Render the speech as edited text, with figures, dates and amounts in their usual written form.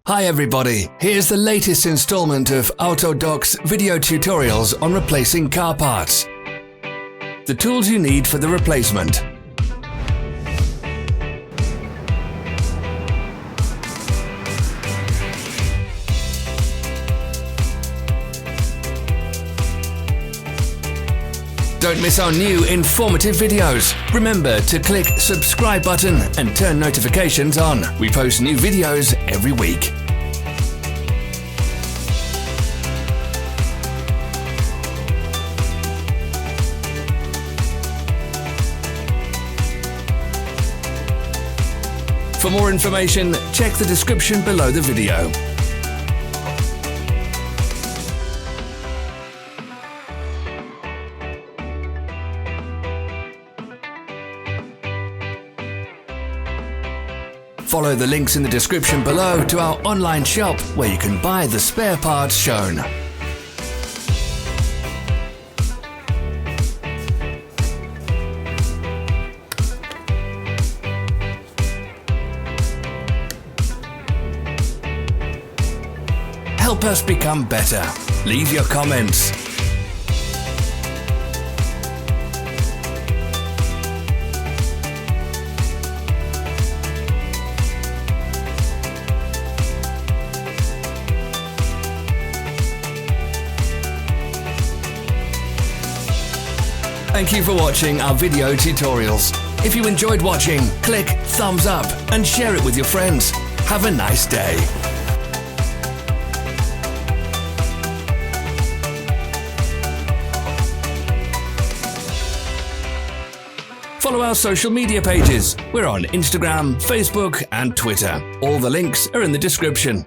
Hi everybody, here's the latest installment of Autodoc's video tutorials on replacing car parts. The tools you need for the replacement. Don't miss our new informative videos. Remember to click subscribe button and turn notifications on. We post new videos every week. For more information, check the description below the video. Follow the links in the description below to our online shop where you can buy the spare parts shown. Help us become better. Leave your comments. Thank you for watching our video tutorials. If you enjoyed watching, click thumbs up and share it with your friends. Have a nice day. Follow our social media pages. We're on Instagram, Facebook and Twitter. All the links are in the description.